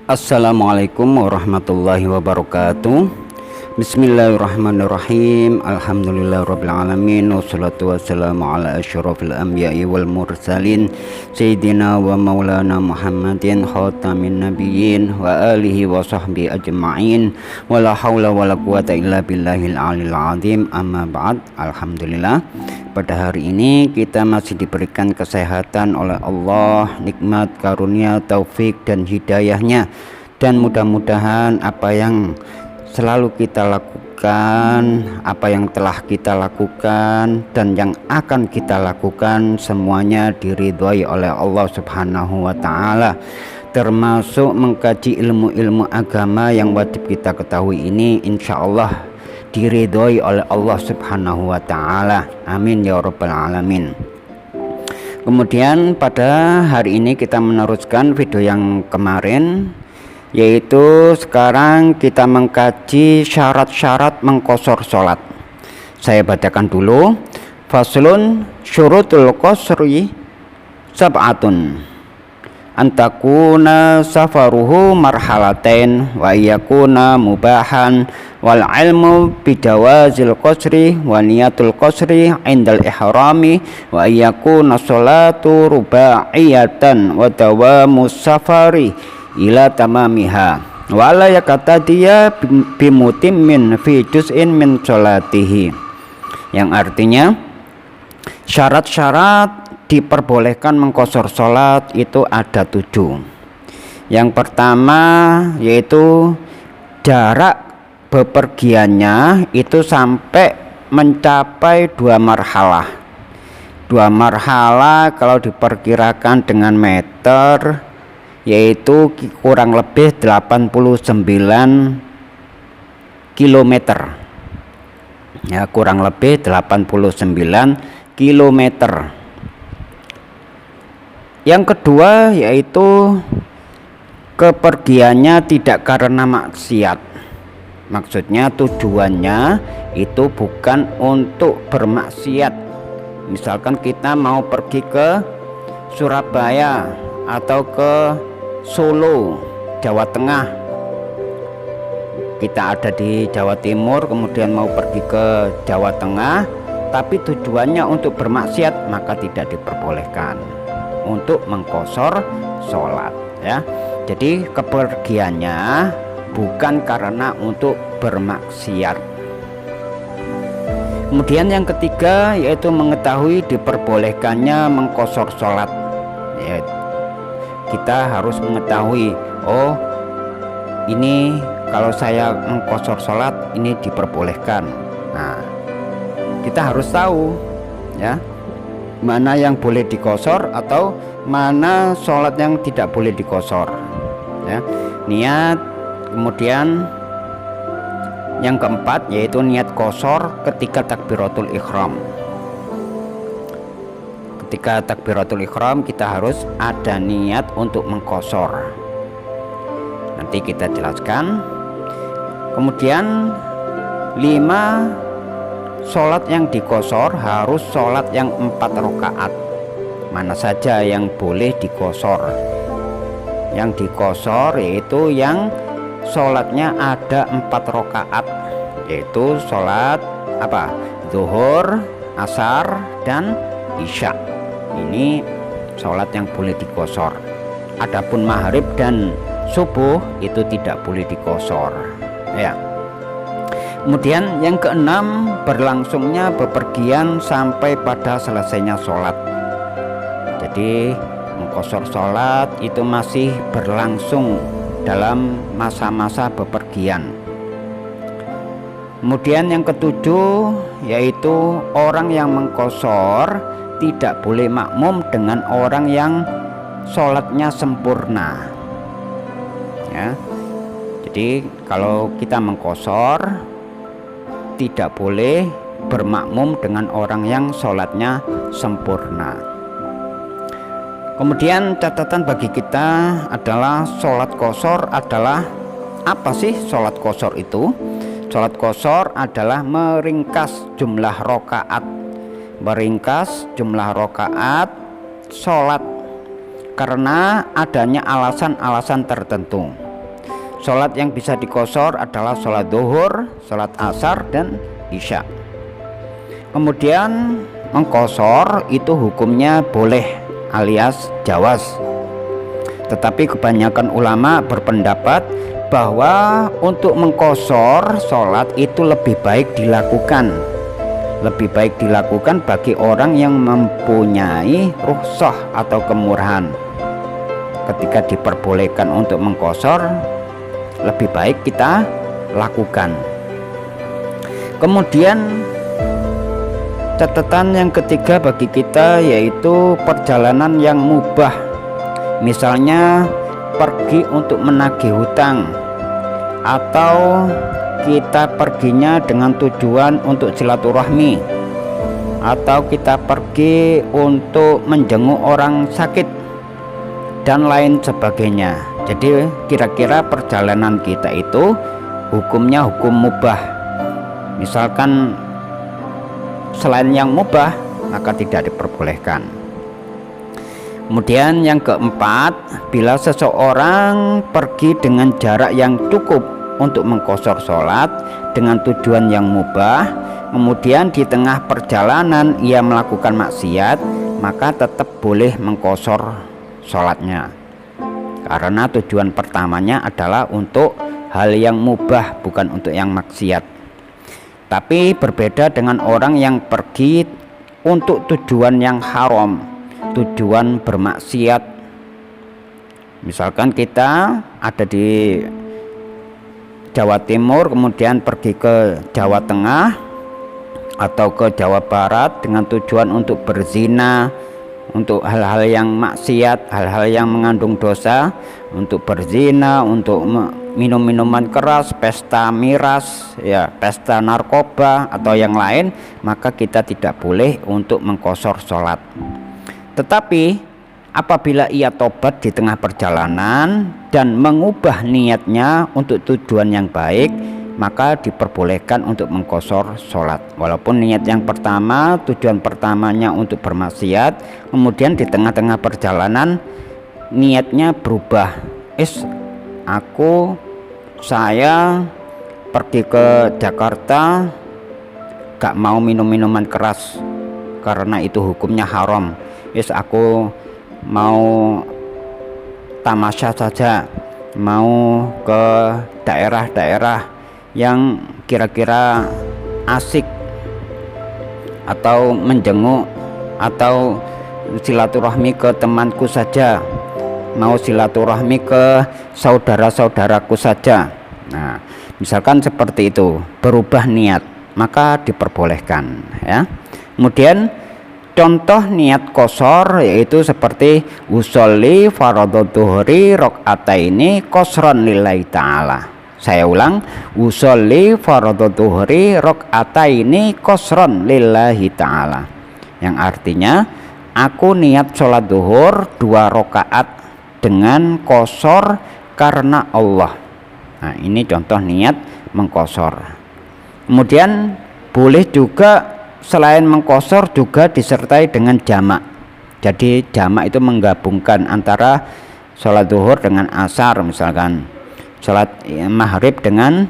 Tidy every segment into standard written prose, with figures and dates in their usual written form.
Assalamualaikum warahmatullahi wabarakatuh. Bismillahirrahmanirrahim. Alhamdulillahirrabbilalamin. Wassalatu wassalamu ala asyrafil anbiya'i wal mursalin Sayyidina wa maulana Muhammadin khatamin nabiyyin wa alihi wa sahbihi ajma'in. Wa la hawla wa la quwata illa billahil alil azim. Amma ba'd. Alhamdulillah, pada hari ini kita masih diberikan kesehatan oleh Allah, nikmat, karunia, taufik dan hidayahnya. Dan mudah-mudahan apa yang selalu kita lakukan, apa yang telah kita lakukan dan yang akan kita lakukan semuanya diridhoi oleh Allah Subhanahu wa taala, termasuk mengkaji ilmu-ilmu agama yang wajib kita ketahui ini insya Allah diridhoi oleh Allah Subhanahu wa taala. Amin ya rabbal alamin. Kemudian pada hari ini kita meneruskan video yang kemarin, yaitu sekarang kita mengkaji syarat-syarat mengqashar sholat. Saya bacakan dulu. Faslun syurutul qasri sab'atun antakuna safaruhu marhalatain wa yakuna mubahan wal ilmu bidawazil qasri wa niyatul qasri indal ihrami wa yakuna sholatu ruba'iyatan wa dawamus safari ila tamamiha wala yakatadiya bimutimmin fi juz'in min sholatihi, yang artinya syarat-syarat diperbolehkan mengqashar sholat itu ada 7. Yang pertama yaitu jarak bepergiannya itu sampai mencapai 2 marhalah. 2 marhalah kalau diperkirakan dengan meter yaitu kurang lebih 89 km, ya, kurang lebih 89 km. Yang kedua yaitu kepergiannya tidak karena maksiat, maksudnya tujuannya itu bukan untuk bermaksiat. Misalkan kita mau pergi ke Surabaya atau ke Solo, Jawa Tengah. Kita ada di Jawa Timur kemudian mau pergi ke Jawa Tengah, tapi tujuannya untuk bermaksiat, maka tidak diperbolehkan untuk mengqashar sholat, ya. Jadi kepergiannya bukan karena untuk bermaksiat. Kemudian yang ketiga yaitu mengetahui diperbolehkannya mengqashar sholat, ya. Kita harus mengetahui, oh ini kalau saya mengqashar sholat ini diperbolehkan. Nah, kita harus tahu, ya, mana yang boleh diqashar atau mana sholat yang tidak boleh diqashar, ya. Niat. Kemudian yang keempat yaitu niat qashar ketika takbiratul ihram. Ketika takbiratul ihram kita harus ada niat untuk mengqashar. Nanti kita jelaskan. Kemudian 5, sholat yang diqashar harus sholat yang 4 rakaat. Mana saja yang boleh diqashar? Yang diqashar yaitu yang sholatnya ada 4 rakaat, yaitu sholat apa? Zuhur, asar, dan isya. Ini sholat yang boleh diqashar. Adapun maghrib dan subuh itu tidak boleh diqashar, ya. Kemudian yang keenam, berlangsungnya bepergian sampai pada selesainya sholat. Jadi mengqashar sholat itu masih berlangsung dalam masa-masa bepergian. Kemudian yang ketujuh yaitu orang yang mengqashar tidak boleh makmum dengan orang yang sholatnya sempurna, ya. Jadi kalau kita mengqashar tidak boleh bermakmum dengan orang yang sholatnya sempurna. Kemudian catatan bagi kita adalah sholat qashar adalah apa sih? Sholat qashar itu, sholat qashar adalah meringkas jumlah rakaat, meringkas jumlah rakaat sholat karena adanya alasan-alasan tertentu. Sholat yang bisa dikosor adalah sholat zuhur, sholat asar, dan isya. Kemudian mengkosor itu hukumnya boleh alias jawaz. Tetapi kebanyakan ulama berpendapat bahwa untuk mengkosor sholat itu lebih baik dilakukan bagi orang yang mempunyai rukhsah atau kemurahan. Ketika diperbolehkan untuk mengkosor, lebih baik kita lakukan. Kemudian catatan yang ketiga bagi kita yaitu perjalanan yang mubah. Misalnya pergi untuk menagih hutang, atau kita perginya dengan tujuan untuk silaturahmi, atau kita pergi untuk menjenguk orang sakit dan lain sebagainya. Jadi kira-kira perjalanan kita itu hukumnya hukum mubah. Misalkan selain yang mubah maka tidak diperbolehkan. Kemudian yang keempat, bila seseorang pergi dengan jarak yang cukup untuk mengkosor sholat dengan tujuan yang mubah, kemudian di tengah perjalanan ia melakukan maksiat, maka tetap boleh mengkosor sholatnya, karena tujuan pertamanya adalah untuk hal yang mubah, bukan untuk yang maksiat. Tapi berbeda dengan orang yang pergi untuk tujuan yang haram, tujuan bermaksiat. Misalkan kita ada di Jawa Timur kemudian pergi ke Jawa Tengah atau ke Jawa Barat dengan tujuan untuk berzina, untuk hal-hal yang maksiat, hal-hal yang mengandung dosa, untuk berzina, untuk minum minuman keras, pesta miras, ya, pesta narkoba atau yang lain, maka kita tidak boleh untuk mengkosor sholat. Tetapi apabila ia tobat di tengah perjalanan dan mengubah niatnya untuk tujuan yang baik, maka diperbolehkan untuk mengkosor sholat. Walaupun niat yang pertama, tujuan pertamanya untuk bermaksiat, kemudian di tengah-tengah perjalanan niatnya berubah. Saya pergi ke Jakarta gak mau minum minuman keras karena itu hukumnya haram. Aku mau tamasya saja, mau ke daerah-daerah yang kira-kira asik, atau menjenguk atau silaturahmi ke temanku saja, mau silaturahmi ke saudara-saudaraku saja. Nah, misalkan seperti itu, berubah niat, maka diperbolehkan, ya. Kemudian contoh niat kosor yaitu seperti usolli fardhu dhuhri rakaataini qasran lillahi ta'ala. Saya ulang, usolli fardhu dhuhri rakaataini qasran lillahi ta'ala, yang artinya aku niat sholat duhur 2 rakaat dengan kosor karena Allah. Nah, ini contoh niat mengkosor. Kemudian boleh juga selain mengkosor juga disertai dengan jamak. Jadi jamak itu menggabungkan antara sholat duhur dengan asar, misalkan sholat maghrib dengan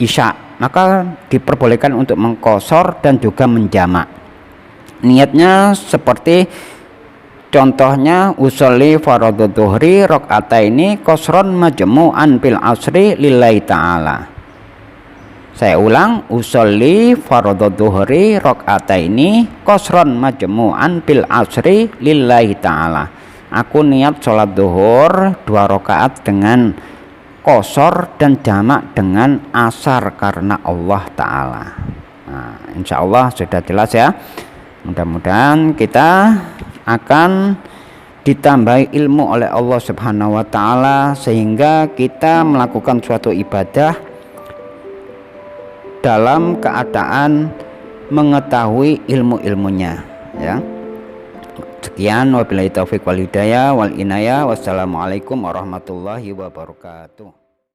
isya, maka diperbolehkan untuk mengkosor dan juga menjamak. Niatnya seperti contohnya usolli fardhu dhuhri rakaataini qasran majmu'an bil asri lillahi ta'ala. Saya ulang, usolli fardhu dhuhri rakaataini qasran majmu'an bil asri lillahi ta'ala. Aku niat sholat duhur 2 rakaat dengan qasar dan jamak dengan asar karena Allah Ta'ala. Nah, insya Allah sudah jelas ya. Mudah-mudahan kita akan ditambahi ilmu oleh Allah Subhanahu wa Ta'ala sehingga kita melakukan suatu ibadah dalam keadaan mengetahui ilmu-ilmunya, ya. Sekian, wabillahi taufiq wal hidayah wal inayah. Wassalamualaikum warahmatullahi wabarakatuh.